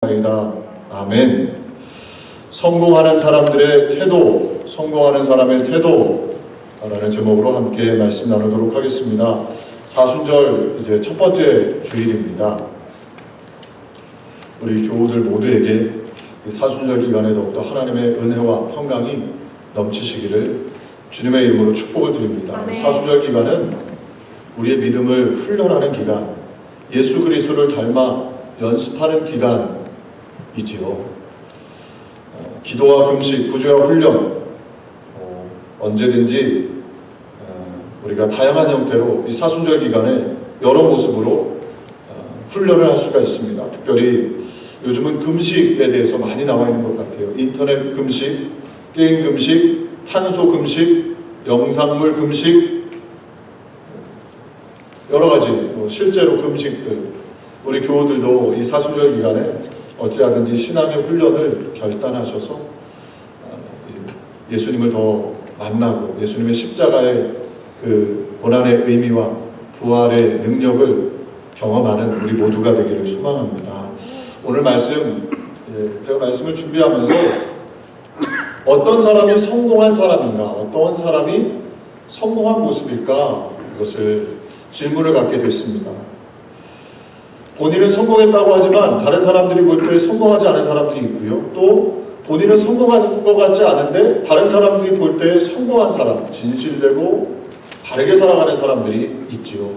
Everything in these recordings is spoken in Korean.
아니다. 아멘. 성공하는 사람들의 태도, 성공하는 사람의 태도라는 제목으로 함께 말씀 나누도록 하겠습니다. 사순절 이제 첫 번째 주일입니다. 우리 교우들 모두에게 이 사순절 기간에 더욱더 하나님의 은혜와 평강이 넘치시기를 주님의 이름으로 축복을 드립니다. 아멘. 사순절 기간은 우리의 믿음을 훈련하는 기간, 예수 그리스도를 닮아 연습하는 기간이지요. 기도와 금식, 구제와 훈련, 언제든지 우리가 다양한 형태로 이 사순절 기간에 여러 모습으로 훈련을 할 수가 있습니다. 특별히 요즘은 금식에 대해서 많이 나와 있는 것 같아요. 인터넷 금식, 게임 금식, 탄소 금식, 영상물 금식, 여러 가지 실제로 금식들. 우리 교우들도 이 사순절 기간에 어찌하든지 신앙의 훈련을 결단하셔서 예수님을 더 만나고 예수님의 십자가의 그 고난의 의미와 부활의 능력을 경험하는 우리 모두가 되기를 소망합니다. 오늘 말씀, 제가 말씀을 준비하면서 어떤 사람이 성공한 사람인가, 어떤 사람이 성공한 모습일까, 이것을 질문을 갖게 됐습니다. 본인은 성공했다고 하지만 다른 사람들이 볼 때 성공하지 않은 사람들이 있고요. 또 본인은 성공한 것 같지 않은데 다른 사람들이 볼 때 성공한 사람, 진실되고 바르게 살아가는 사람들이 있지요.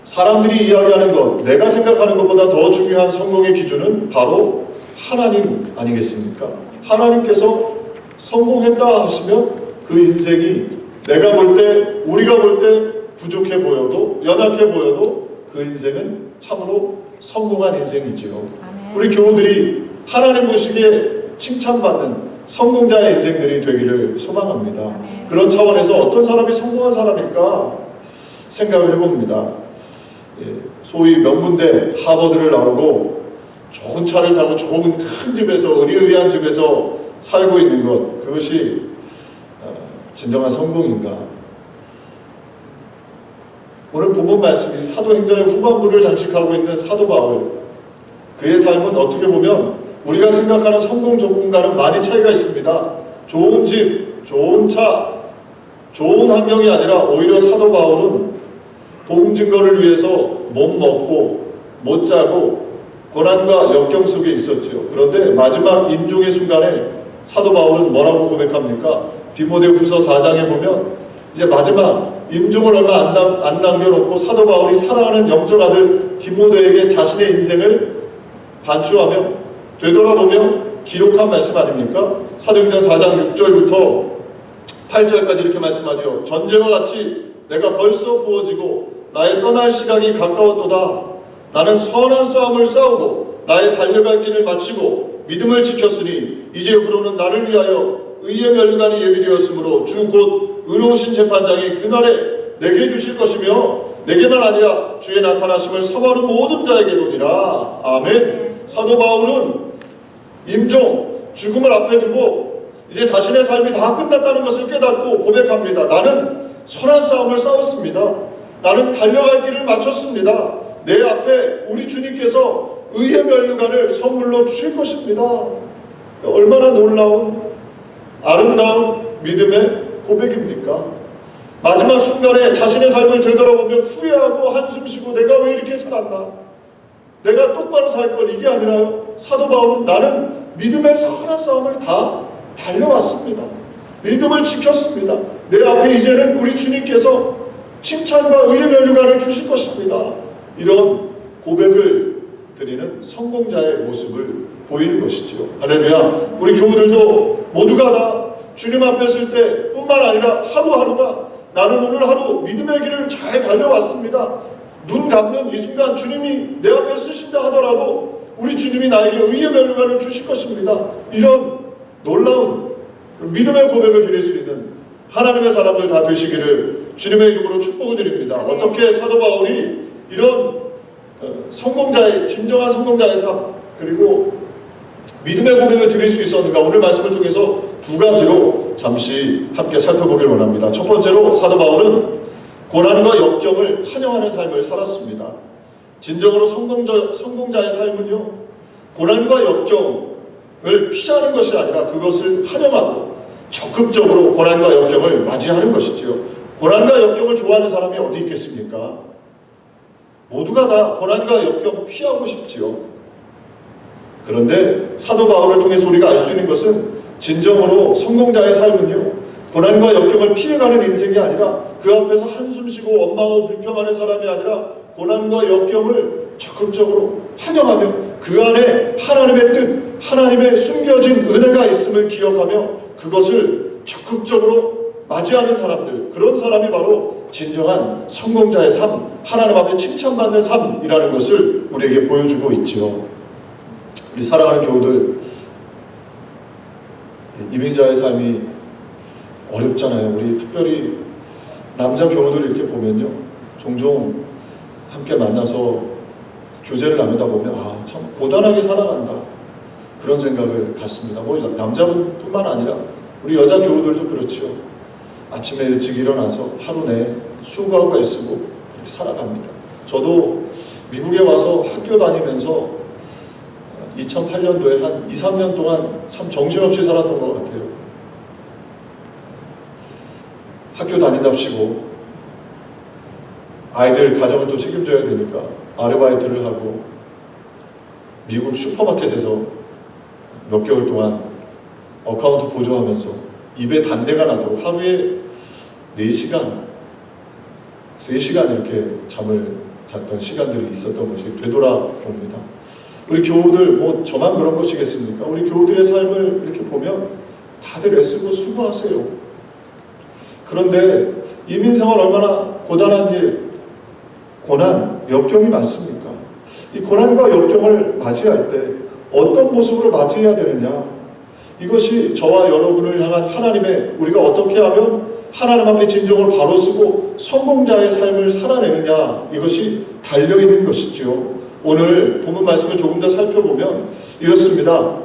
사람들이 이야기하는 것, 내가 생각하는 것보다 더 중요한 성공의 기준은 바로 하나님 아니겠습니까? 하나님께서 성공했다 하시면 그 인생이 내가 볼 때, 우리가 볼 때 부족해 보여도, 연약해 보여도 그 인생은 참으로 성공한 인생이지요. 아멘. 우리 교우들이 하나님 보시기에 칭찬받는 성공자의 인생들이 되기를 소망합니다. 아멘. 그런 차원에서 어떤 사람이 성공한 사람일까 생각을 해봅니다. 소위 명문대 하버드를 나오고 좋은 차를 타고 좋은 큰 집에서 의리의리한 집에서 살고 있는 것, 그것이 진정한 성공인가? 오늘 본문 말씀이 사도행전의 후반부를 장식하고 있는 사도 바울, 그의 삶은 어떻게 보면 우리가 생각하는 성공 조건과는 많이 차이가 있습니다. 좋은 집, 좋은 차, 좋은 환경이 아니라 오히려 사도 바울은 복음 증거를 위해서 못 먹고 못 자고 고난과 역경 속에 있었지요. 그런데 마지막 임종의 순간에 사도 바울은 뭐라고 고백합니까? 디모데후서 4장에 보면 이제 마지막 임종을 얼마 안 남겨놓고 사도 바울이 사랑하는 영적 아들 디모데에게 자신의 인생을 반추하며 되돌아보며 기록한 말씀 아닙니까? 사도행전 4장 6절부터 8절까지 이렇게 말씀하죠. 전쟁과 같이 내가 벌써 부어지고 나의 떠날 시각이 가까웠도다. 나는 선한 싸움을 싸우고 나의 달려갈 길을 마치고 믿음을 지켰으니 이제후로는 나를 위하여 의의 면류관이 예비되었으므로 주 곧 의로우신 재판장이 그날에 내게 주실 것이며 내게만 아니라 주의 나타나심을 사모하는 모든 자에게도니라. 아멘. 사도 바울은 임종, 죽음을 앞에 두고 이제 자신의 삶이 다 끝났다는 것을 깨닫고 고백합니다. 나는 선한 싸움을 싸웠습니다. 나는 달려갈 길을 마쳤습니다. 내 앞에 우리 주님께서 의의 면류관을 선물로 주실 것입니다. 얼마나 놀라운 아름다운 믿음의 고백입니까? 마지막 순간에 자신의 삶을 되돌아보며 후회하고 한숨 쉬고 내가 왜 이렇게 살았나? 내가 똑바로 살 걸, 이게 아니라요. 사도 바울은 나는 믿음의 선한 싸움을 다 달려왔습니다. 믿음을 지켰습니다. 내 앞에 이제는 우리 주님께서 칭찬과 의의 면류관을 주실 것입니다. 이런 고백을 드리는 성공자의 모습을 보이는 것이죠. 할렐루야. 우리 교우들도 모두가 다 주님 앞에 설 때 뿐만 아니라 하루하루가 나는 오늘 하루 믿음의 길을 잘 달려왔습니다. 눈 감는 이 순간 주님이 내 앞에 쓰신다 하더라도 우리 주님이 나에게 의의 면류관을 주실 것입니다. 이런 놀라운 믿음의 고백을 드릴 수 있는 하나님의 사람들 다 되시기를 주님의 이름으로 축복을 드립니다. 어떻게 사도 바울이 이런 성공자의, 진정한 성공자의 삶, 그리고 믿음의 고백을 드릴 수 있었는가, 오늘 말씀을 통해서 두 가지로 잠시 함께 살펴보길 원합니다. 첫 번째로 사도 바울은 고난과 역경을 환영하는 삶을 살았습니다. 진정으로 성공자의 삶은요, 고난과 역경을 피하는 것이 아니라 그것을 환영하고 적극적으로 고난과 역경을 맞이하는 것이지요. 고난과 역경을 좋아하는 사람이 어디 있겠습니까? 모두가 다 고난과 역경 피하고 싶지요. 그런데 사도 바울을 통해서 우리가 알 수 있는 것은 진정으로 성공자의 삶은요, 고난과 역경을 피해가는 인생이 아니라 그 앞에서 한숨 쉬고 원망하고 불평하는 사람이 아니라 고난과 역경을 적극적으로 환영하며 그 안에 하나님의 뜻, 하나님의 숨겨진 은혜가 있음을 기억하며 그것을 적극적으로 맞이하는 사람들, 그런 사람이 바로 진정한 성공자의 삶, 하나님 앞에 칭찬받는 삶이라는 것을 우리에게 보여주고 있죠. 우리 사랑하는 교우들, 이민자의 삶이 어렵잖아요. 우리 특별히 남자 교우들 이렇게 보면요, 종종 함께 만나서 교제를 나누다 보면 참 고단하게 살아간다, 그런 생각을 갖습니다. 뭐 남자분뿐만 아니라 우리 여자 교우들도 그렇죠. 아침에 일찍 일어나서 하루 내에 수고하고 애쓰고 그렇게 살아갑니다. 저도 미국에 와서 학교 다니면서 2008년도에 한 2, 3년 동안 참 정신없이 살았던 것 같아요. 학교 다닌답시고 아이들 가정을 또 책임져야 되니까 아르바이트를 하고 미국 슈퍼마켓에서 몇 개월 동안 어카운트 보조하면서 입에 단내가 나도 하루에 4시간 이렇게 잠을 잤던 시간들이 있었던 것이 되돌아봅니다. 우리 교우들, 뭐 저만 그런 것이겠습니까? 우리 교우들의 삶을 이렇게 보면 다들 애쓰고 수고하세요. 그런데 이민생활 얼마나 고단한 일, 고난, 역경이 많습니까? 이 고난과 역경을 맞이할 때 어떤 모습으로 맞이해야 되느냐, 이것이 저와 여러분을 향한 하나님의, 우리가 어떻게 하면 하나님 앞에 진정을 바로 쓰고 성공자의 삶을 살아내느냐, 이것이 달려있는 것이지요. 오늘 본문 말씀을 조금 더 살펴보면 이렇습니다.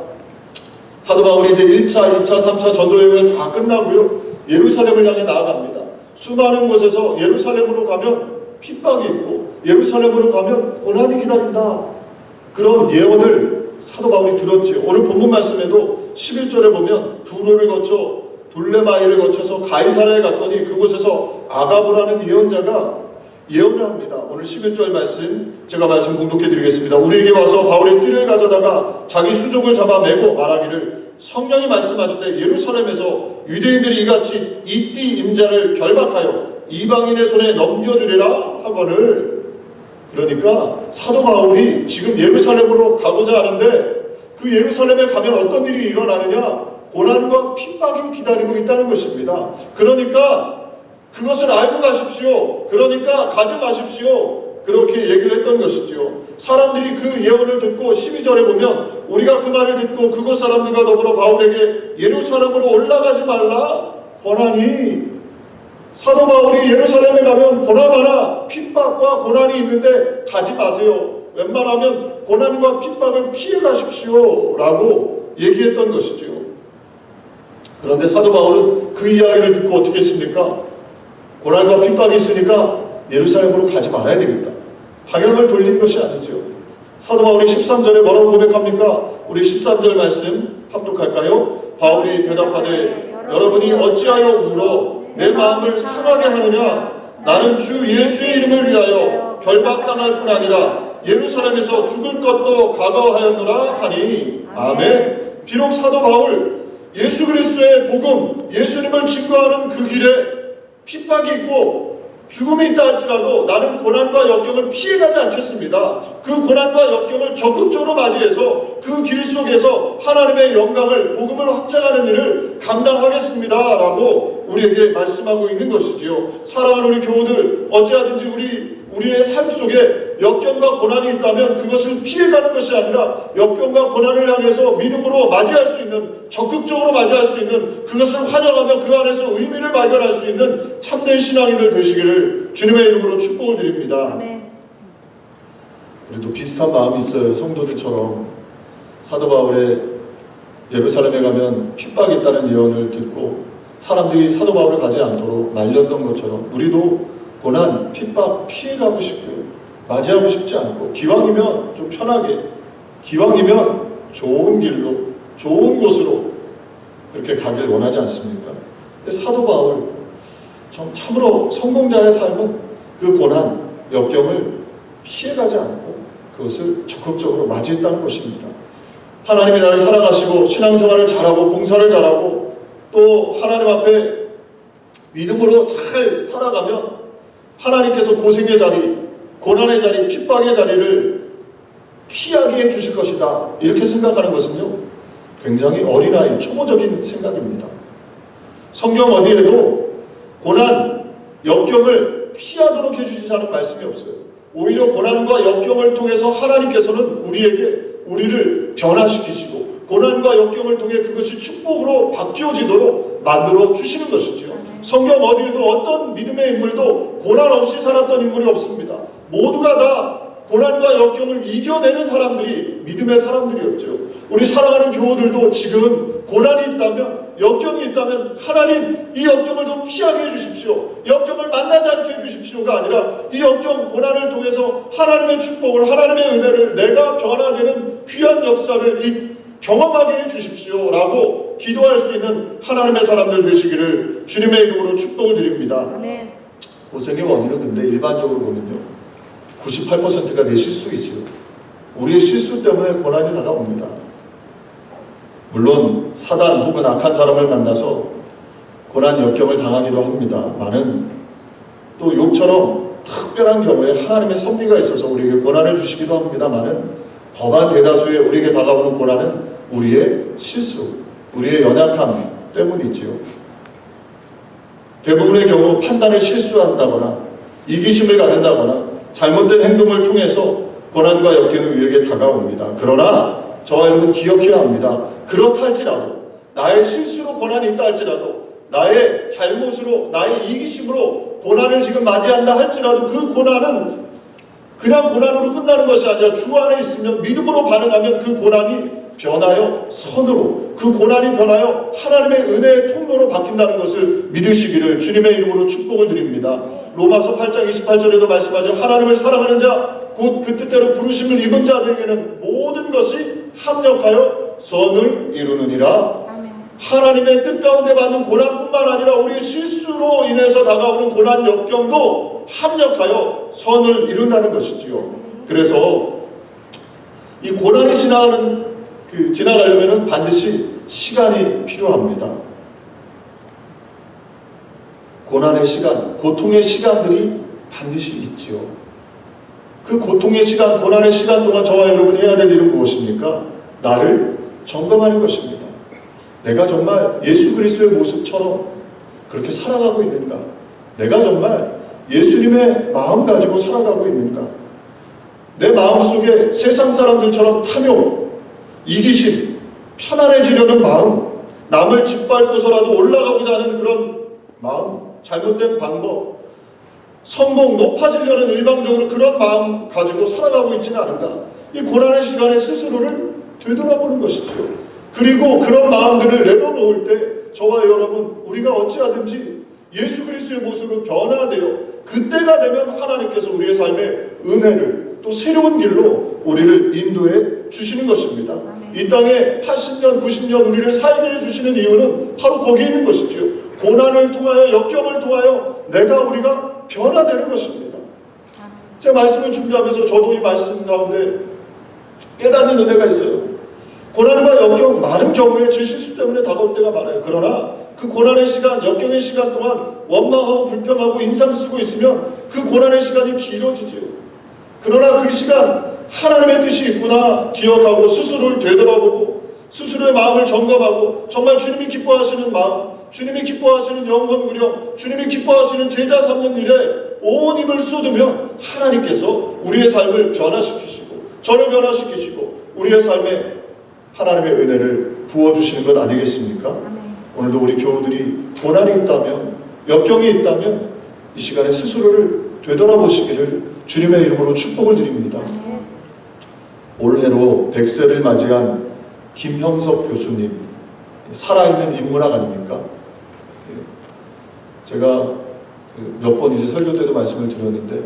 사도 바울이 이제 1차, 2차, 3차 전도여행을 다 끝나고요, 예루살렘을 향해 나아갑니다. 수많은 곳에서 예루살렘으로 가면 핍박이 있고 예루살렘으로 가면 고난이 기다린다, 그런 예언을 사도 바울이 들었지요. 오늘 본문 말씀에도 11절에 보면 두로를 거쳐 돌레마이를 거쳐서 가이사라에 갔더니 그곳에서 아가보라는 예언자가 예언을 합니다. 오늘 11절 말씀 제가 말씀 공독해 드리겠습니다. 우리에게 와서 바울의 띠를 가져다가 자기 수족을 잡아 매고 말하기를 성령이 말씀하시되 예루살렘에서 유대인들이 이같이 이 띠 임자를 결박하여 이방인의 손에 넘겨주리라 하거늘. 그러니까 사도 바울이 지금 예루살렘으로 가고자 하는데 그 예루살렘에 가면 어떤 일이 일어나느냐, 고난과 핍박이 기다리고 있다는 것입니다. 그러니까 그것을 알고 가십시오. 그러니까 가지 마십시오. 그렇게 얘기를 했던 것이지요. 사람들이 그 예언을 듣고 12절에 보면 우리가 그 말을 듣고 그곳 사람들과 더불어 바울에게 예루살렘으로 올라가지 말라 권하니, 사도 바울이 예루살렘에 가면 보나마나 핍박과 고난이 있는데 가지 마세요. 웬만하면 고난과 핍박을 피해 가십시오 라고 얘기했던 것이지요. 그런데 사도 바울은 그 이야기를 듣고 어떻게 했습니까? 고난과 핍박이 있으니까 예루살렘으로 가지 말아야 되겠다, 방향을 돌린 것이 아니죠. 사도 바울이 13절에 뭐라고 고백합니까? 우리 13절 말씀 합독할까요? 바울이 대답하되 여러분이 어찌하여 울어 내 마음을 상하게 하느냐? 나는 주 예수의 이름을 위하여 결박당할 뿐 아니라 예루살렘에서 죽을 것도 각오하였노라 하니. 아멘. 비록 사도 바울 예수 그리스도의 복음, 예수님을 증거하는 그 길에 핍박이 있고 죽음이 있다 할지라도 나는 고난과 역경을 피해가지 않겠습니다. 그 고난과 역경을 적극적으로 맞이해서 그 길 속에서 하나님의 영광을, 복음을 확장하는 일을 감당하겠습니다 라고 우리에게 말씀하고 있는 것이지요. 사랑하는 우리 교우들, 어찌하든지 우리의 삶 속에 역경과 고난이 있다면 그것을 피해가는 것이 아니라 역경과 고난을 향해서 믿음으로 맞이할 수 있는, 적극적으로 맞이할 수 있는, 그것을 환영하며 그 안에서 의미를 발견할 수 있는 참된 신앙인들 되시기를 주님의 이름으로 축복을 드립니다. 우리도 비슷한 마음이 있어요. 성도들처럼 사도 바울의 예루살렘에 가면 핍박이 있다는 예언을 듣고 사람들이 사도 바울을 가지 않도록 말렸던 것처럼 우리도 고난, 핍박 피해가고 싶고요, 맞이하고 싶지 않고 기왕이면 좀 편하게, 기왕이면 좋은 길로, 좋은 곳으로 그렇게 가길 원하지 않습니까? 근데 사도 바울, 참으로 성공자의 삶은 그 고난, 역경을 피해가지 않고 그것을 적극적으로 맞이했다는 것입니다. 하나님이 나를 사랑하시고 신앙생활을 잘하고 봉사를 잘하고 또 하나님 앞에 믿음으로 잘 살아가면 하나님께서 고생의 자리, 고난의 자리, 핍박의 자리를 피하게 해주실 것이다. 이렇게 생각하는 것은요, 굉장히 어린아이, 초보적인 생각입니다. 성경 어디에도 고난, 역경을 피하도록 해주시자는 말씀이 없어요. 오히려 고난과 역경을 통해서 하나님께서는 우리를 변화시키시고 고난과 역경을 통해 그것이 축복으로 바뀌어지도록 만들어 주시는 것이죠. 성경 어디에도 어떤 믿음의 인물도 고난 없이 살았던 인물이 없습니다. 모두가 다 고난과 역경을 이겨내는 사람들이 믿음의 사람들이었죠. 우리 사랑하는 교우들도 지금 고난이 있다면, 역경이 있다면 하나님 이 역경을 좀 피하게 해주십시오. 역경을 만나지 않게 해주십시오가 아니라 이 역경, 고난을 통해서 하나님의 축복을, 하나님의 은혜를, 내가 변화되는 귀한 역사를 경험하게 해주십시오 라고 기도할 수 있는 하나님의 사람들 되시기를 주님의 이름으로 축복을 드립니다. 아멘. 고생의 원인은 근데 일반적으로 보면요, 98%가 내 실수이지요. 우리의 실수 때문에 고난이 다가옵니다. 물론 사단 혹은 악한 사람을 만나서 고난 역경을 당하기도 합니다만은 또 욥처럼 특별한 경우에 하나님의 섭리가 있어서 우리에게 고난을 주시기도 합니다만은 거반 대다수의 우리에게 다가오는 고난은 우리의 실수, 우리의 연약함 때문이지요. 대부분의 경우 판단을 실수한다거나 이기심을 가진다거나 잘못된 행동을 통해서 고난과 역경이 우리에게 다가옵니다. 그러나 저와 여러분 기억해야 합니다. 그렇다 할지라도, 나의 실수로 고난이 있다 할지라도, 나의 잘못으로, 나의 이기심으로 고난을 지금 맞이한다 할지라도 그 고난은 그냥 고난으로 끝나는 것이 아니라 주 안에 있으면, 믿음으로 반응하면 그 고난이 변하여 선으로, 그 고난이 변하여 하나님의 은혜의 통로로 바뀐다는 것을 믿으시기를 주님의 이름으로 축복을 드립니다. 로마서 8장 28절에도 말씀하죠. 하나님을 사랑하는 자, 곧 그 뜻대로 부르심을 입은 자들에게는 모든 것이 합력하여 선을 이루느니라. 하나님의 뜻 가운데 받는 고난뿐만 아니라 우리의 실수로 인해서 다가오는 고난 역경도 합력하여 선을 이룬다는 것이지요. 그래서 이 고난이 지나가려면 반드시 시간이 필요합니다. 고난의 시간, 고통의 시간들이 반드시 있지요. 그 고통의 시간, 고난의 시간 동안 저와 여러분이 해야 될 일은 무엇입니까? 나를 점검하는 것입니다. 내가 정말 예수 그리스도의 모습처럼 그렇게 살아가고 있는가? 내가 정말 예수님의 마음 가지고 살아가고 있는가? 내 마음속에 세상 사람들처럼 탐욕, 이기심, 편안해지려는 마음, 남을 짓밟고서라도 올라가고자 하는 그런 마음, 잘못된 방법, 성공, 높아지려는 일방적으로 그런 마음 가지고 살아가고 있지는 않은가? 이 고난의 시간에 스스로를 되돌아보는 것이죠. 그리고 그런 마음들을 내려놓을 때 저와 여러분, 우리가 어찌하든지 예수 그리스도의 모습으로 변화되어 그때가 되면 하나님께서 우리의 삶에 은혜를, 또 새로운 길로 우리를 인도해 주시는 것입니다. 이 땅에 80년, 90년 우리를 살게 해주시는 이유는 바로 거기에 있는 것이죠. 고난을 통하여, 역경을 통하여 우리가 변화되는 것입니다. 제 말씀을 준비하면서 저도 이 말씀 가운데 깨닫는 은혜가 있어요. 고난과 역경, 많은 경우에 제 실수 때문에 다가올 때가 많아요. 그러나 그 고난의 시간, 역경의 시간 동안 원망하고 불평하고 인상 쓰고 있으면 그 고난의 시간이 길어지죠. 그러나 그 시간, 하나님의 뜻이 있구나 기억하고 스스로를 되돌아보고 스스로의 마음을 점검하고 정말 주님이 기뻐하시는 마음, 주님이 기뻐하시는 영혼 무령, 주님이 기뻐하시는 제자 삼는 일에 온 힘을 쏟으면 하나님께서 우리의 삶을 변화시키시고 저를 변화시키시고 우리의 삶에 하나님의 은혜를 부어주시는 것 아니겠습니까? 오늘도 우리 교우들이 고난이 있다면, 역경이 있다면 이 시간에 스스로를 되돌아보시기를 주님의 이름으로 축복을 드립니다. 올해로 100세를 맞이한 김형석 교수님, 살아있는 인문학 아닙니까? 제가 몇 번 이제 설교 때도 말씀을 드렸는데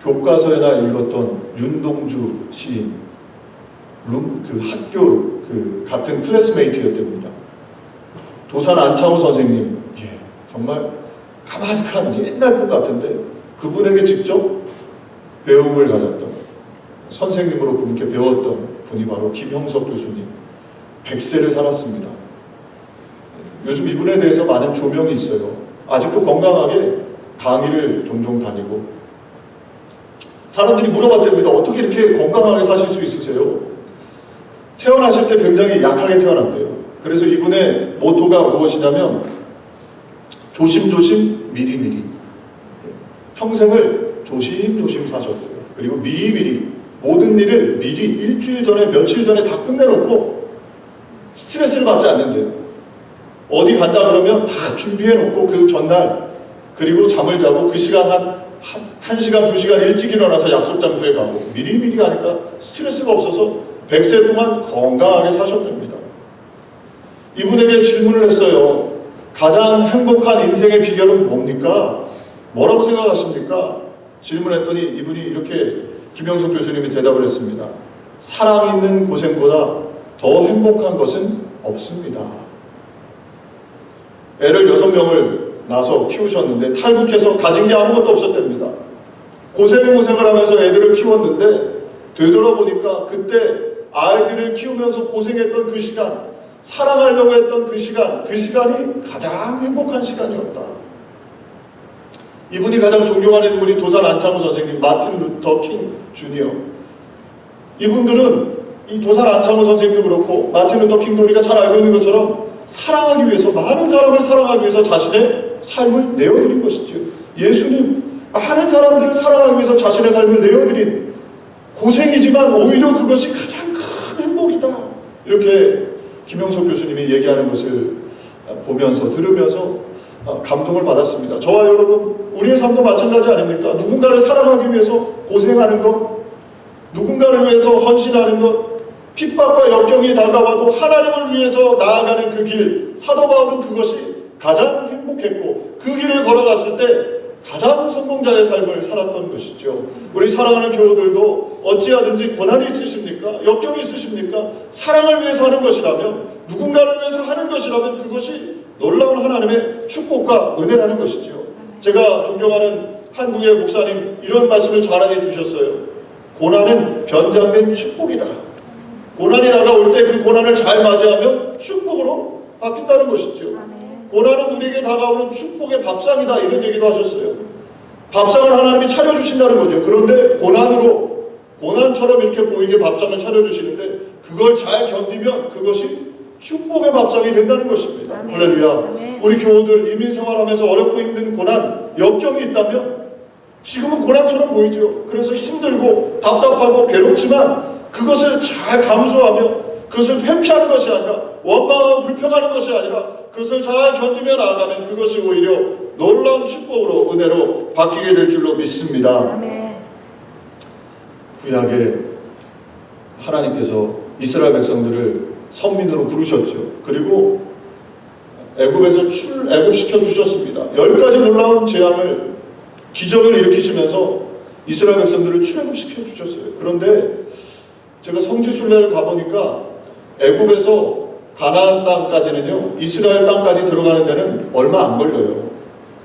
교과서에나 읽었던 윤동주 시인, 그 학교 그 같은 클래스메이트였답니다. 도산 안창호 선생님, 예, 정말 까마득한 옛날 분 같은데 그분에게 직접 배움을 가졌던 선생님으로 그분께 배웠던 분이 바로 김형석 교수님. 100세를 살았습니다. 요즘 이분에 대해서 많은 조명이 있어요. 아직도 건강하게 강의를 종종 다니고, 사람들이 물어봤답니다. 어떻게 이렇게 건강하게 사실 수 있으세요? 태어나실 때 굉장히 약하게 태어났대요. 그래서 이분의 모토가 무엇이냐면 조심조심 미리미리, 평생을 조심조심 사셨대요. 그리고 미리미리 모든 일을 미리 일주일 전에 며칠 전에 다 끝내놓고 스트레스를 받지 않는데요. 어디 간다 그러면 다 준비해놓고 그 전날, 그리고 잠을 자고 그 시간 한 시간, 2시간 일찍 일어나서 약속 장소에 가고 미리미리 하니까 스트레스가 없어서 100세 동안 건강하게 사셨답니다. 이분에게 질문을 했어요. 가장 행복한 인생의 비결은 뭡니까? 뭐라고 생각하십니까? 질문했더니 이분이 이렇게, 김형석 교수님이 대답을 했습니다. 사랑 있는 고생보다 더 행복한 것은 없습니다. 애를 6명을 낳아서 키우셨는데 탈북해서 가진 게 아무것도 없었답니다. 고생을 하면서 애들을 키웠는데 되돌아보니까 그때 아이들을 키우면서 고생했던 그 시간, 사랑하려고 했던 그 시간이 가장 행복한 시간이었다. 이분이 가장 존경하는 인물이 도산 안창호 선생님, 마틴 루터 킹 주니어. 이분들은 이 도산 안창호 선생님도 그렇고 마틴 루터 킹도 우리가 잘 알고 있는 것처럼 사랑하기 위해서, 많은 사람을 사랑하기 위해서 자신의 삶을 내어드린 것이죠. 예수님, 많은 사람들을 사랑하기 위해서 자신의 삶을 내어드린, 고생이지만 오히려 그것이 가장 큰 행복이다. 이렇게 김형석 교수님이 얘기하는 것을 보면서, 들으면서 감동을 받았습니다. 저와 여러분, 우리의 삶도 마찬가지 아닙니까? 누군가를 사랑하기 위해서 고생하는 것, 누군가를 위해서 헌신하는 것, 핍박과 역경이 다가와도 하나님을 위해서 나아가는 그 길, 사도 바울은 그것이 가장 행복했고 그 길을 걸어갔을 때 가장 성공자의 삶을 살았던 것이죠. 우리 사랑하는 교우들도 어찌하든지 고난이 있으십니까? 역경이 있으십니까? 사랑을 위해서 하는 것이라면, 누군가를 위해서 하는 것이라면 그것이 놀라운 하나님의 축복과 은혜라는 것이죠. 제가 존경하는 한국의 목사님 이런 말씀을 잘해 주셨어요. 고난은 변장된 축복이다. 고난이 다가올 때 그 고난을 잘 맞이하면 축복으로 바뀐다는 것이죠. 고난은 우리에게 다가오는 축복의 밥상이다, 이런 얘기도 하셨어요. 밥상을 하나님이 차려주신다는 거죠. 그런데 고난처럼 이렇게 보이게 밥상을 차려주시는데 그걸 잘 견디면 그것이 축복의 밥상이 된다는 것입니다. 할렐루야. 우리 교우들 이민생활하면서 어렵고 힘든 고난, 역경이 있다면 지금은 고난처럼 보이죠. 그래서 힘들고 답답하고 괴롭지만 그것을 잘 감수하며 그것을 회피하는 것이 아니라, 원망하고 불평하는 것이 아니라 그것을 잘 견디며 나아가면 그것이 오히려 놀라운 축복으로, 은혜로 바뀌게 될 줄로 믿습니다. 구약에 하나님께서 이스라엘 백성들을 선민으로 부르셨죠. 그리고 애굽에서 애굽시켜 주셨습니다. 10가지 놀라운 재앙을, 기적을 일으키시면서 이스라엘 백성들을 출애굽시켜 주셨어요. 그런데 제가 성지순례를 가보니까 애굽에서 가나안 땅까지는요, 이스라엘 땅까지 들어가는 데는 얼마 안 걸려요.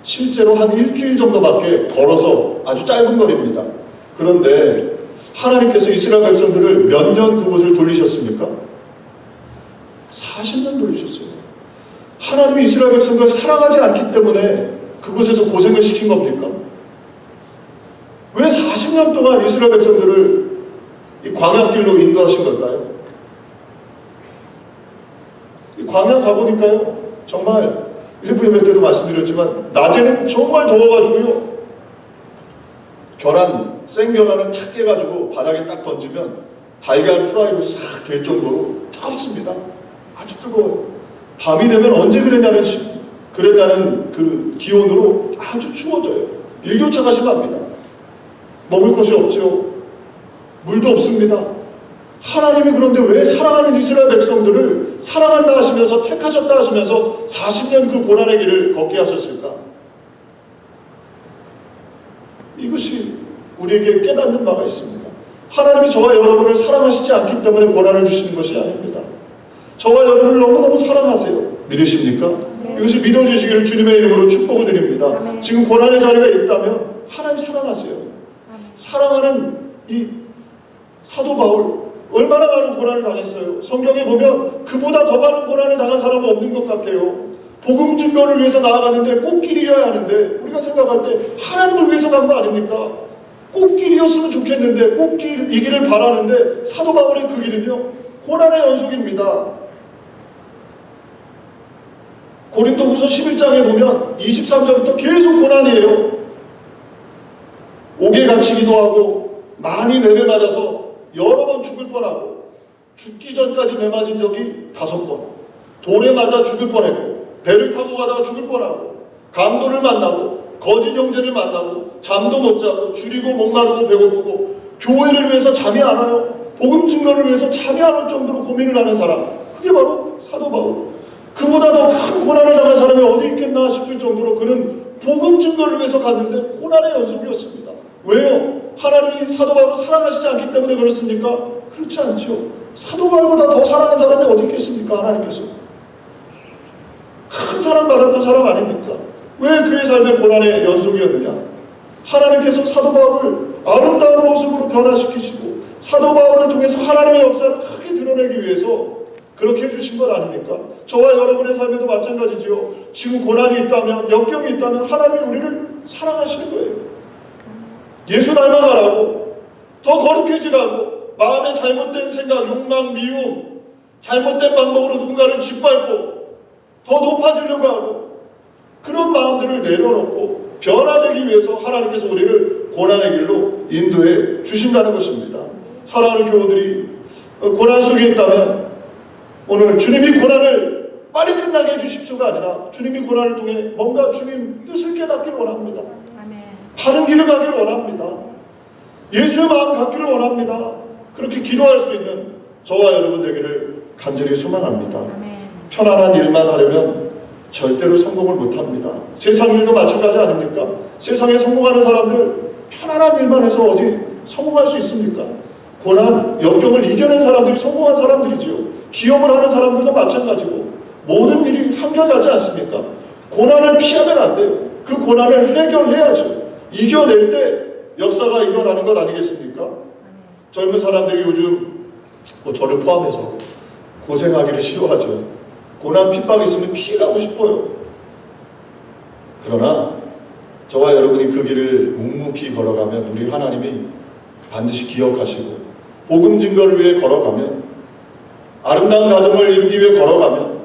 실제로 한 일주일 정도밖에 걸어서 아주 짧은 거리입니다. 그런데 하나님께서 이스라엘 백성들을 몇 년 그곳을 돌리셨습니까? 40년 돌리셨어요. 하나님이 이스라엘 백성들을 사랑하지 않기 때문에 그곳에서 고생을 시킨 겁니까? 왜 40년 동안 이스라엘 백성들을 이 광야길로 인도하신 걸까요? 이 광야 가보니까요, 정말 일부 예배 때도 말씀드렸지만 낮에는 정말 더워가지고요, 생계란을 탁 깨가지고 바닥에 딱 던지면 달걀 후라이로 싹 될 정도로 뜨겁습니다. 아주 뜨거워요. 밤이 되면 언제 그랬냐는 그 기온으로 아주 추워져요. 일교차가 심합니다. 먹을 것이 없죠. 물도 없습니다. 하나님이 그런데 왜 사랑하는 이스라엘 백성들을 사랑한다 하시면서, 택하셨다 하시면서 40년 그 고난의 길을 걷게 하셨을까? 이것이 우리에게 깨닫는 바가 있습니다. 하나님이 저와 여러분을 사랑하시지 않기 때문에 고난을 주시는 것이 아닙니다. 저와 여러분을 너무너무 사랑하세요. 믿으십니까? 네. 이것이 믿어주시기를 주님의 이름으로 축복을 드립니다. 아멘. 지금 고난의 자리가 있다면 하나님 사랑하세요. 사랑하는 이 사도 바울 얼마나 많은 고난을 당했어요. 성경에 보면 그보다 더 많은 고난을 당한 사람은 없는 것 같아요. 복음 증거를 위해서 나아가는데 꽃길이어야 하는데 우리가 생각할 때 하나님을 위해서 간 거 아닙니까? 꽃길이었으면 좋겠는데 꽃길이기를 바라는데 사도 바울의 그 길은요 고난의 연속입니다. 고린도후서 11장에 보면 23절부터 계속 고난이에요. 옥에 갇히기도 하고 많이 매매 맞아서 여러 번 죽을 뻔하고 죽기 전까지 매 맞은 적이 5번, 돌에 맞아 죽을 뻔했고 배를 타고 가다가 죽을 뻔하고 강도를 만나고 거짓 형제를 만나고 잠도 못 자고 줄이고 목마르고 배고프고 교회를 위해서 잠이 안 와요. 복음 증거를 위해서 잠이 안 올 정도로 고민을 하는 사람, 그게 바로 사도 바울. 그보다 더 큰 고난을 당한 사람이 어디 있겠나 싶을 정도로 그는 복음 증거를 위해서 갔는데 고난의 연속이었습니다. 왜요? 하나님이 사도 바울을 사랑하시지 않기 때문에 그렇습니까? 그렇지 않죠. 사도 바울보다 더 사랑한 사람이 어디 있겠습니까? 하나님께서. 큰 사랑받았던 사람 아닙니까? 왜 그의 삶의 고난의 연속이었느냐? 하나님께서 사도 바울을 아름다운 모습으로 변화시키시고 사도 바울을 통해서 하나님의 역사를 크게 드러내기 위해서 그렇게 해주신 것 아닙니까? 저와 여러분의 삶에도 마찬가지지요. 지금 고난이 있다면, 역경이 있다면 하나님이 우리를 사랑하시는 거예요. 예수 닮아가라고, 더 거룩해지라고, 마음의 잘못된 생각, 욕망, 미움, 잘못된 방법으로 누군가를 짓밟고 더 높아지려고 하고 그런 마음들을 내려놓고 변화되기 위해서 하나님께서 우리를 고난의 길로 인도해 주신다는 것입니다. 사랑하는 교우들이 고난 속에 있다면 오늘 주님이 고난을 빨리 끝나게 해주십시오가 아니라 주님이 고난을 통해 뭔가 주님 뜻을 깨닫기를 원합니다. 바른 길을 가기를 원합니다. 예수의 마음 갖기를 원합니다. 그렇게 기도할 수 있는 저와 여러분 되기를 간절히 소망합니다. 편안한 일만 하려면 절대로 성공을 못합니다. 세상 일도 마찬가지 아닙니까? 세상에 성공하는 사람들 편안한 일만 해서 어디 성공할 수 있습니까? 고난, 역경을 이겨낸 사람들이 성공한 사람들이죠. 기업을 하는 사람들도 마찬가지고 모든 일이 한결같지 않습니까? 고난을 피하면 안 돼요. 그 고난을 해결해야죠. 이겨낼 때 역사가 일어나는 것 아니겠습니까? 젊은 사람들이 요즘 저를 포함해서 고생하기를 싫어하죠. 고난 핍박이 있으면 피해가고 싶어요. 그러나 저와 여러분이 그 길을 묵묵히 걸어가면 우리 하나님이 반드시 기억하시고 복음 증거를 위해 걸어가면 아름다운 가정을 이루기 위해 걸어가면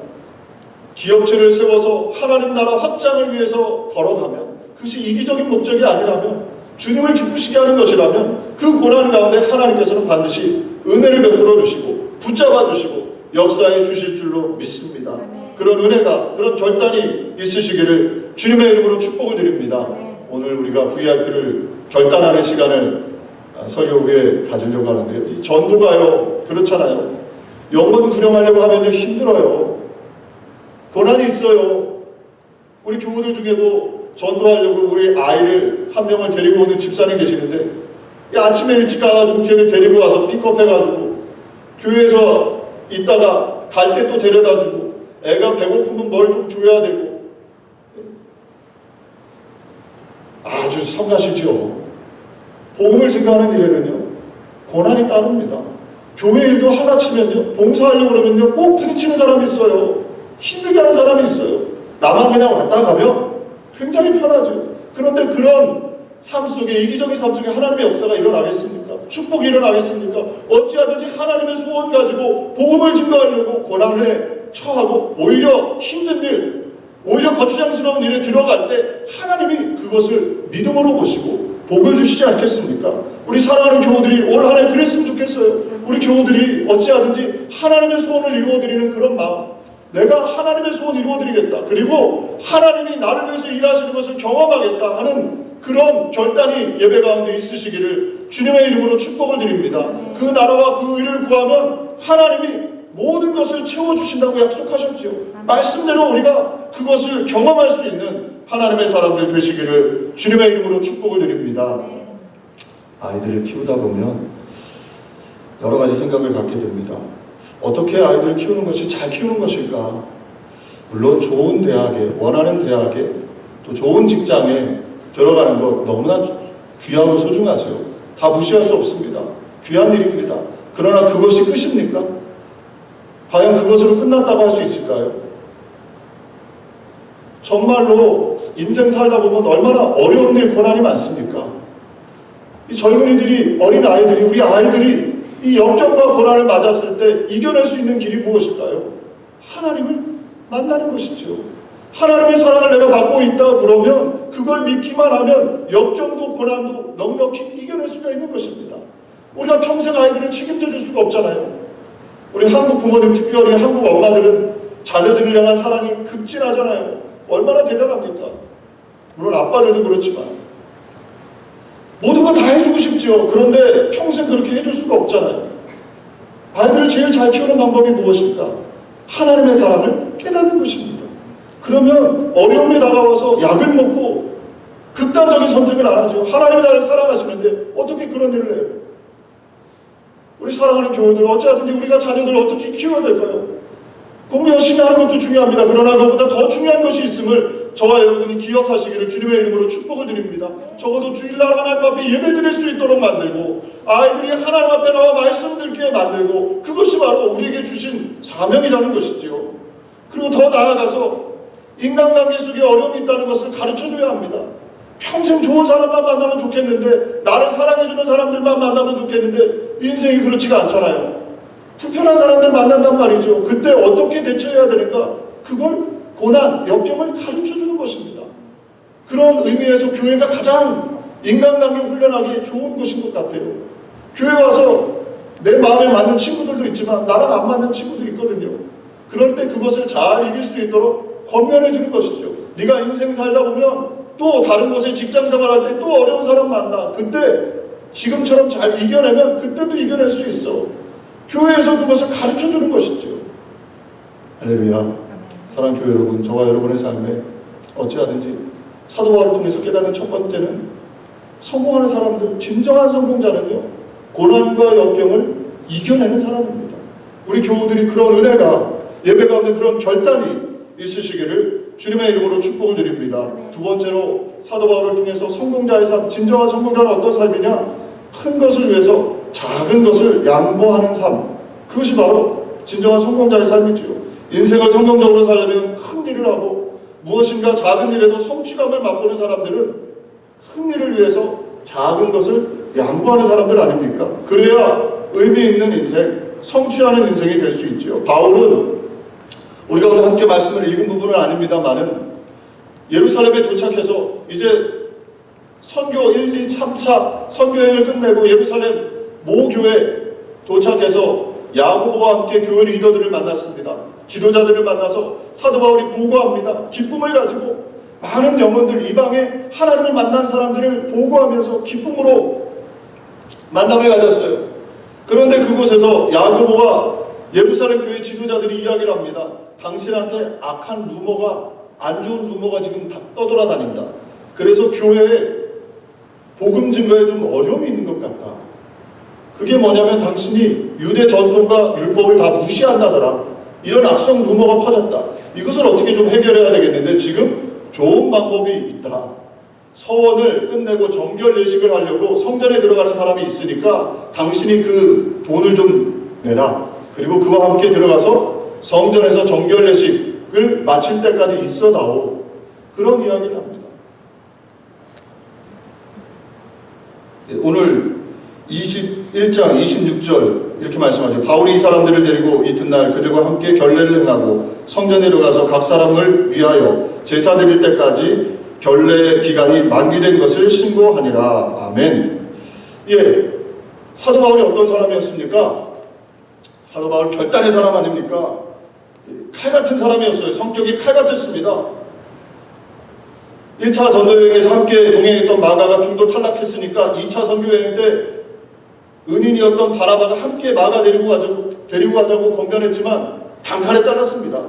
기업체를 세워서 하나님 나라 확장을 위해서 걸어가면 그것이 이기적인 목적이 아니라면 주님을 기쁘시게 하는 것이라면 그 고난 가운데 하나님께서는 반드시 은혜를 베풀어 주시고 붙잡아 주시고 역사해 주실 줄로 믿습니다. 그런 은혜가 그런 결단이 있으시기를 주님의 이름으로 축복을 드립니다. 오늘 우리가 VIP를 결단하는 시간을 설교 후에 가지려고 하는데요. 이 전도가요 그렇잖아요. 영혼 구령하려고 하면 힘들어요. 고난이 있어요. 우리 교우들 중에도 전도하려고 우리 아이를 한 명을 데리고 오는 집사님 계시는데 아침에 일찍 가가지고 걔를 데리고 와서 픽업해가지고 교회에서 있다가 갈 때 또 데려다주고 애가 배고프면 뭘 좀 줘야 되고 아주 성가시죠. 복음을 증거하는 일에는요 고난이 따릅니다. 교회 일도 하나치면요 봉사하려고 그러면요 꼭 부딪히는 사람이 있어요. 힘들게 하는 사람이 있어요. 나만 그냥 왔다 가면 굉장히 편하죠. 그런데 그런 삶 속에 이기적인 삶 속에 하나님의 역사가 일어나겠습니까? 축복이 일어나겠습니까? 어찌하든지 하나님의 소원 가지고 복음을 증거하려고 고난에 처하고 오히려 힘든 일, 오히려 거추장스러운 일에 들어갈 때 하나님이 그것을 믿음으로 보시고 복을 주시지 않겠습니까? 우리 사랑하는 교우들이 올 한 해 그랬으면 좋겠어요. 우리 교우들이 어찌하든지 하나님의 소원을 이루어드리는 그런 마음, 내가 하나님의 소원 이루어드리겠다. 그리고 하나님이 나를 위해서 일하시는 것을 경험하겠다 하는 그런 결단이 예배 가운데 있으시기를 주님의 이름으로 축복을 드립니다. 그 나라와 그 의를 구하면 하나님이 모든 것을 채워주신다고 약속하셨죠. 말씀대로 우리가 그것을 경험할 수 있는 하나님의 사람들 되시기를 주님의 이름으로 축복을 드립니다. 아이들을 키우다 보면 여러 가지 생각을 갖게 됩니다. 어떻게 아이들을 키우는 것이 잘 키우는 것일까? 물론 좋은 대학에, 원하는 대학에, 또 좋은 직장에 들어가는 것 너무나 귀하고 소중하죠. 다 무시할 수 없습니다. 귀한 일입니다. 그러나 그것이 끝입니까? 과연 그것으로 끝났다고 할 수 있을까요? 정말로 인생 살다 보면 얼마나 어려운 일, 고난이 많습니까? 이 젊은이들이, 어린 아이들이, 우리 아이들이 이 역경과 고난을 맞았을 때 이겨낼 수 있는 길이 무엇일까요? 하나님을 만나는 것이죠. 하나님의 사랑을 내가 받고 있다 그러면 그걸 믿기만 하면 역경도 고난도 넉넉히 이겨낼 수가 있는 것입니다. 우리가 평생 아이들을 책임져 줄 수가 없잖아요. 우리 한국 부모님, 특별히 한국 엄마들은 자녀들을 향한 사랑이 극진하잖아요. 얼마나 대단합니까? 물론 아빠들도 그렇지만 모든 거 다 해주고 싶죠. 그런데 평생 그렇게 해줄 수가 없잖아요. 아이들을 제일 잘 키우는 방법이 무엇일까? 하나님의 사랑을 깨닫는 것입니다. 그러면 어려움이 다가와서 약을 먹고 극단적인 선택을 안 하죠. 하나님이 나를 사랑하시는데 어떻게 그런 일을 해요? 우리 사랑하는 교우들, 어찌하든지 우리가 자녀들을 어떻게 키워야 될까요? 공부 열심히 하는 것도 중요합니다. 그러나 그것보다 더 중요한 것이 있음을 저와 여러분이 기억하시기를 주님의 이름으로 축복을 드립니다. 적어도 주일날 하나님 앞에 예배 드릴 수 있도록 만들고 아이들이 하나님 앞에 나와 말씀 듣게 만들고 그것이 바로 우리에게 주신 사명이라는 것이지요. 그리고 더 나아가서 인간관계 속에 어려움이 있다는 것을 가르쳐줘야 합니다. 평생 좋은 사람만 만나면 좋겠는데 나를 사랑해주는 사람들만 만나면 좋겠는데 인생이 그렇지가 않잖아요. 불편한 사람들 만난단 말이죠. 그때 어떻게 대처해야 되는가? 그걸 고난, 역경을 가르쳐주는 것입니다. 그런 의미에서 교회가 가장 인간관계 훈련하기 좋은 곳인 것 같아요. 교회 와서 내 마음에 맞는 친구들도 있지만 나랑 안 맞는 친구들이 있거든요. 그럴 때 그것을 잘 이길 수 있도록 권면해 주는 것이죠. 네가 인생 살다 보면 또 다른 곳에 직장 생활할 때 또 어려운 사람 만나. 그때 지금처럼 잘 이겨내면 그때도 이겨낼 수 있어. 교회에서 그것을 가르쳐주는 것이죠. 할렐루야. 사랑하는 교회 여러분, 저와 여러분의 삶에 어찌하든지 사도 바울을 통해서 깨닫는 첫 번째는 성공하는 사람들, 진정한 성공자는요, 고난과 역경을 이겨내는 사람입니다. 우리 교우들이 그런 은혜가, 예배 가운데 그런 결단이 있으시기를 주님의 이름으로 축복을 드립니다. 두 번째로 사도 바울을 통해서 성공자의 삶, 진정한 성공자는 어떤 삶이냐? 큰 것을 위해서 작은 것을 양보하는 삶. 그것이 바로 진정한 성공자의 삶이지요. 인생을 성공적으로 살려면 큰 일을 하고 무엇인가 작은 일에도 성취감을 맛보는 사람들은 큰 일을 위해서 작은 것을 양보하는 사람들 아닙니까? 그래야 의미 있는 인생, 성취하는 인생이 될 수 있죠. 바울은 우리가 오늘 함께 말씀을 읽은 부분은 아닙니다만은 예루살렘에 도착해서 이제 선교 1, 2, 3차 선교여행을 끝내고 예루살렘 모교에 도착해서 야고보와 함께 교회 리더들을 만났습니다. 지도자들을 만나서 사도 바울이 보고합니다. 기쁨을 가지고 많은 영혼들, 이방에 하나님을 만난 사람들을 보고하면서 기쁨으로 만남을 가졌어요. 그런데 그곳에서 야고보와 예루살렘 교회 지도자들이 이야기를 합니다. 당신한테 악한 루머가, 안 좋은 루머가 지금 다 떠돌아다닌다. 그래서 교회에 복음 증거에 좀 어려움이 있는 것 같다. 그게 뭐냐면 당신이 유대 전통과 율법을 다 무시한다더라. 이런 악성 루머가 퍼졌다. 이것을 어떻게 좀 해결해야 되겠는데 지금 좋은 방법이 있다. 서원을 끝내고 정결 예식을 하려고 성전에 들어가는 사람이 있으니까 당신이 그 돈을 좀 내라. 그리고 그와 함께 들어가서 성전에서 정결 예식을 마칠 때까지 있어다오. 그런 이야기를 합니다. 오늘 21장 26절 이렇게 말씀하죠. 바울이 이 사람들을 데리고 이튿날 그들과 함께 결례를 행하고 성전에 들어가서 각 사람을 위하여 제사 드릴 때까지 결례 기간이 만기된 것을 신고하니라. 아멘. 예, 사도 바울이 어떤 사람이었습니까? 사도 바울 결단의 사람 아닙니까? 칼 같은 사람이었어요. 성격이 칼 같았습니다. 1차 전도여행에서 함께 동행했던 마가가 중도 탈락했으니까 2차 선교여행 때 은인이었던 바나바가 함께 마가 데리고 가자고 권면했지만 단칼에 잘랐습니다.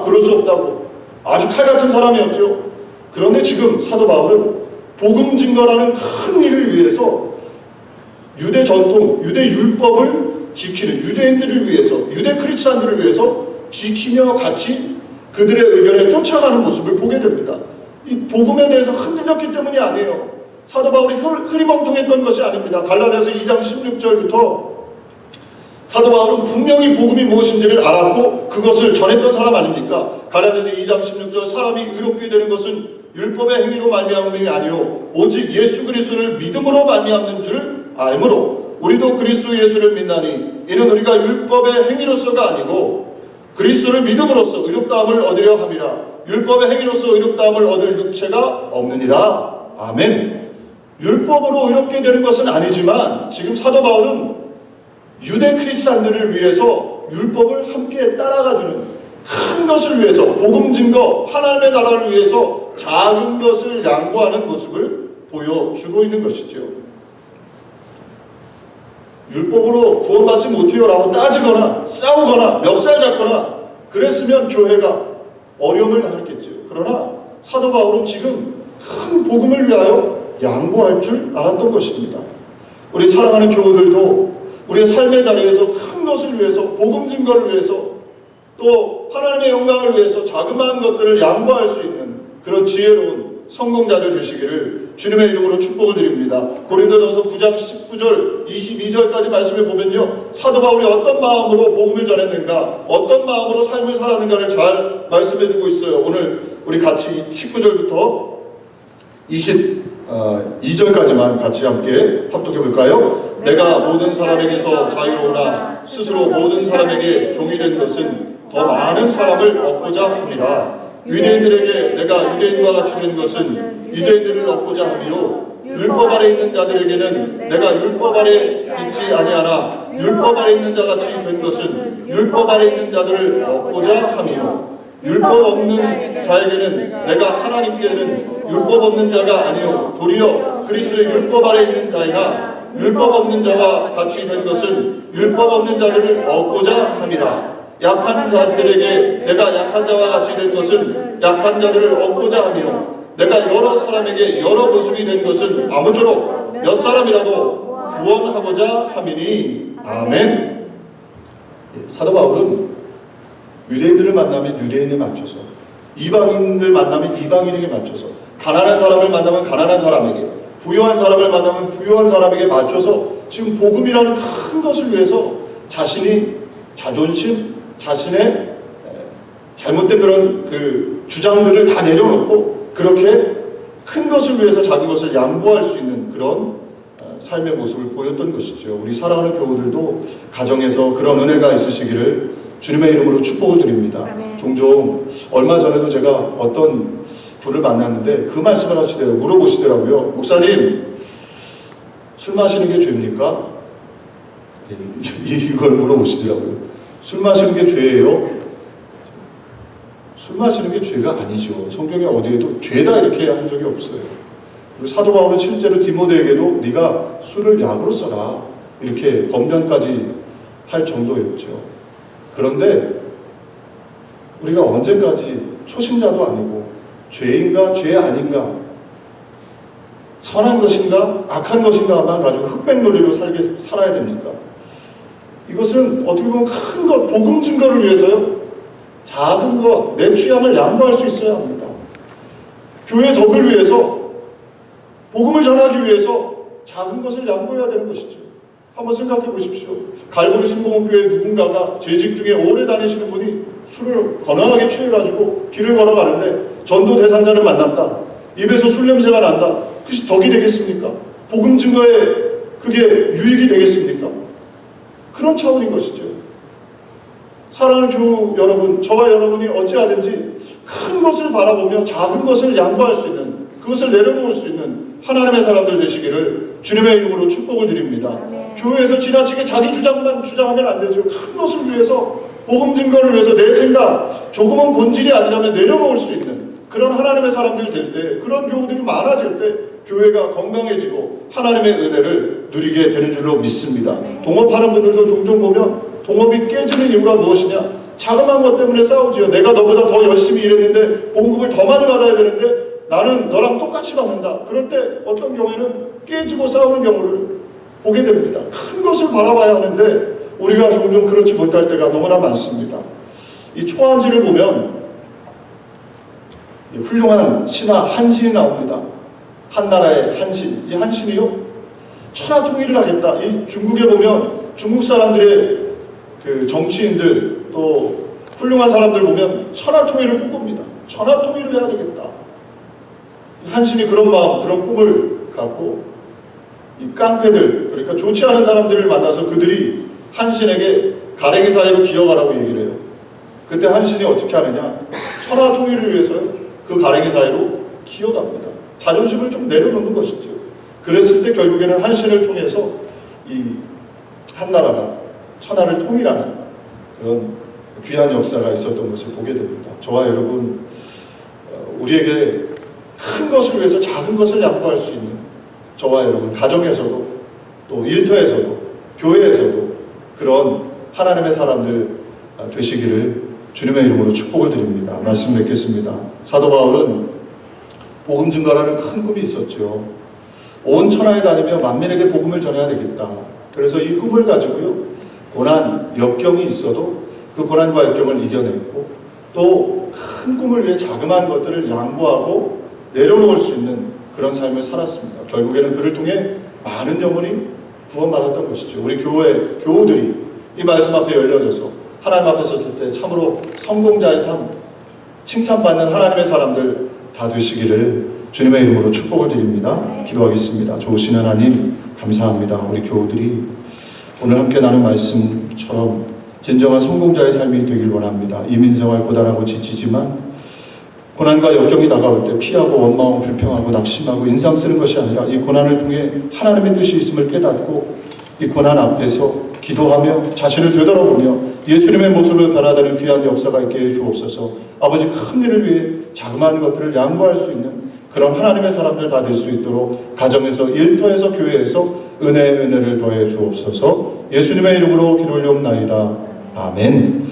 그럴 수 없다고. 아주 칼 같은 사람이었죠. 그런데 지금 사도 바울은 복음 증거라는 큰 일을 위해서 유대 전통, 유대 율법을 지키는 유대인들을 위해서, 유대 크리스찬들을 위해서 지키며 같이 그들의 의견에 쫓아가는 모습을 보게 됩니다. 이 복음에 대해서 흔들렸기 때문이 아니에요. 사도 바울이 흐리멍텅했던 것이 아닙니다. 갈라디아서 2장 16절부터 사도 바울은 분명히 복음이 무엇인지를 알았고 그것을 전했던 사람 아닙니까? 갈라디아서 2장 16절 사람이 의롭게 되는 것은 율법의 행위로 말미암음이 아니요 오직 예수 그리스도를 믿음으로 말미암는 줄 알므로 우리도 그리스도 예수를 믿나니 이는 우리가 율법의 행위로서가 아니고 그리스도를 믿음으로써 의롭다함을 얻으려 함이라. 율법의 행위로서 의롭다함을 얻을 육체가 없느니라. 아멘. 율법으로 의롭게 되는 것은 아니지만 지금 사도 바울은 유대 크리스찬들을 위해서 율법을 함께 따라가주는 큰 것을 위해서 복음 증거 하나님의 나라를 위해서 작은 것을 양보하는 모습을 보여주고 있는 것이죠. 율법으로 구원받지 못해요 라고 따지거나 싸우거나 멱살 잡거나 그랬으면 교회가 어려움을 당했겠죠. 그러나 사도 바울은 지금 큰 복음을 위하여 양보할 줄 알았던 것입니다. 우리 사랑하는 교우들도 우리의 삶의 자리에서 큰 것을 위해서 복음 증거를 위해서 또 하나님의 영광을 위해서 자그마한 것들을 양보할 수 있는 그런 지혜로운 성공자들 되시기를 주님의 이름으로 축복을 드립니다. 고린도전서 9장 19절 22절까지 말씀을 보면요, 사도 바울이 어떤 마음으로 복음을 전했는가, 어떤 마음으로 삶을 살았는가를 잘 말씀해주고 있어요. 오늘 우리 같이 19절부터 22절까지만 같이 함께 합독해 볼까요? 내가 모든 사람에게서 자유로우나 스스로 모든 사람에게 종이 된 것은 더 많은 사람을 얻고자 함이라. 유대인들에게 내가 유대인과 같이 된 것은 유대인들을 얻고자 함이요 율법 아래 있는 자들에게는 내가 율법 아래 있지 아니하나 율법 아래 있는 자같이 된 것은 율법 아래 있는 자들을 얻고자 함이요 율법 없는 자에게는 내가 하나님께는 율법 없는 자가 아니요 도리어 그리스도의 율법 아래 있는 자이나 율법 없는 자와 같이 된 것은 율법 없는 자들을 얻고자 함이라. 약한 자들에게 내가 약한 자와 같이 된 것은 약한 자들을 얻고자 하며 내가 여러 사람에게 여러 모습이 된 것은 아무쪼록 몇 사람이라도 구원하고자 함이니. 아멘. 사도 바울은 유대인들을 만나면 유대인에 맞춰서, 이방인을 만나면 이방인에게 맞춰서, 가난한 사람을 만나면 가난한 사람에게, 부유한 사람을 만나면 부유한 사람에게 맞춰서 지금 복음이라는 큰 것을 위해서 자신이 자존심, 자신의 잘못된 그런 그 주장들을 다 내려놓고 그렇게 큰 것을 위해서 작은 것을 양보할 수 있는 그런 삶의 모습을 보였던 것이죠. 우리 사랑하는 교우들도 가정에서 그런 은혜가 있으시기를 주님의 이름으로 축복을 드립니다. 종종 얼마 전에도 제가 어떤 분을 만났는데 그 말씀을 하시더라고요. 물어보시더라고요. 목사님, 술 마시는 게 죄입니까? 이걸 물어보시더라고요. 술 마시는 게 죄예요? 술 마시는 게 죄가 아니죠. 성경에 어디에도 죄다 이렇게 한 적이 없어요. 그리고 사도 바울은 실제로 디모데에게도 네가 술을 약으로 써라 이렇게 권면까지 할 정도였죠. 그런데 우리가 언제까지 초신자도 아니고 죄인가 죄 아닌가, 선한 것인가 악한 것인가만 가지고 흑백 논리로 살아야 됩니까? 이것은 어떻게 보면 큰 것, 복음 증거를 위해서요, 작은 것, 내 취향을 양보할 수 있어야 합니다. 교회 덕을 위해서, 복음을 전하기 위해서 작은 것을 양보해야 되는 것이죠. 한번 생각해 보십시오. 갈보리 순복음교회 누군가가 재직 중에 오래 다니시는 분이 술을 거나하게 취해가지고 길을 걸어가는데 전도 대상자를 만났다. 입에서 술 냄새가 난다. 그것이 덕이 되겠습니까? 복음 증거에 그게 유익이 되겠습니까? 그런 차원인 것이죠. 사랑하는 교우 여러분, 저와 여러분이 어찌하든지 큰 것을 바라보며 작은 것을 양보할 수 있는, 그것을 내려놓을 수 있는 하나님의 사람들 되시기를 주님의 이름으로 축복을 드립니다. 교회에서 지나치게 자기 주장만 주장하면 안 되죠. 큰 것을 위해서, 복음 증거를 위해서 내 생각, 조금은 본질이 아니라면 내려놓을 수 있는 그런 하나님의 사람들 될 때, 그런 교우들이 많아질 때 교회가 건강해지고 하나님의 은혜를 누리게 되는 줄로 믿습니다. 동업하는 분들도 종종 보면 동업이 깨지는 이유가 무엇이냐? 자그마한 것 때문에 싸우지요. 내가 너보다 더 열심히 일했는데 봉급을 더 많이 받아야 되는데 나는 너랑 똑같이 받는다. 그럴 때 어떤 경우에는 깨지고 싸우는 경우를 보게 됩니다. 큰 것을 바라봐야 하는데 우리가 종종 그렇지 못할 때가 너무나 많습니다. 이 초한지를 보면 훌륭한 신하 한신이 나옵니다. 한나라의 한신. 이 한신이요, 천하 통일을 하겠다. 이 중국에 보면 중국 사람들의 그 정치인들 또 훌륭한 사람들 보면 천하 통일을 꿈꿉니다. 천하 통일을 해야 되겠다. 한신이 그런 마음, 그런 꿈을 갖고 이 깡패들, 그러니까 좋지 않은 사람들을 만나서 그들이 한신에게 가랭이 사이로 기어가라고 얘기를 해요. 그때 한신이 어떻게 하느냐? 천하 통일을 위해서 그 가랭이 사이로 기어갑니다. 자존심을 좀 내려놓는 것이죠. 그랬을 때 결국에는 한신을 통해서 이 한나라가 천하를 통일하는 그런 귀한 역사가 있었던 것을 보게 됩니다. 저와 여러분, 우리에게 큰 것을 위해서 작은 것을 양보할 수 있는 저와 여러분, 가정에서도 또 일터에서도 교회에서도 그런 하나님의 사람들 되시기를 주님의 이름으로 축복을 드립니다. 말씀 맺겠습니다. 사도 바울은 복음 증거라는 큰 꿈이 있었죠. 온 천하에 다니며 만민에게 복음을 전해야 되겠다. 그래서 이 꿈을 가지고요, 고난, 역경이 있어도 그 고난과 역경을 이겨냈고 또 큰 꿈을 위해 자그마한 것들을 양보하고 내려놓을 수 있는 그런 삶을 살았습니다. 결국에는 그를 통해 많은 영혼이 구원받았던 것이죠. 우리 교회 교우들이 이 말씀 앞에 열려져서 하나님 앞에 섰을 때 참으로 성공자의 삶, 칭찬받는 하나님의 사람들 다 되시기를 주님의 이름으로 축복을 드립니다. 기도하겠습니다. 좋으신 하나님 감사합니다. 우리 교우들이 오늘 함께 나눈 말씀처럼 진정한 성공자의 삶이 되길 원합니다. 이민생활 고단하고 지치지만 고난과 역경이 다가올 때 피하고 원망하고 불평하고 낙심하고 인상 쓰는 것이 아니라 이 고난을 통해 하나님의 뜻이 있음을 깨닫고 이 고난 앞에서 기도하며 자신을 되돌아보며 예수님의 모습으로 변화되는 귀한 역사가 있게 해 주옵소서. 아버지, 큰 일을 위해 자그마한 것들을 양보할 수 있는 그런 하나님의 사람들 다 될 수 있도록 가정에서, 일터에서, 교회에서 은혜를 더해 주옵소서. 예수님의 이름으로 기도 올려옵나이다. 아멘.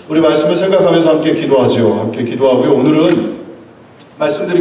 우리 말씀을 생각하면서 함께 기도하죠. 함께 기도하고요. 오늘은 말씀드린 것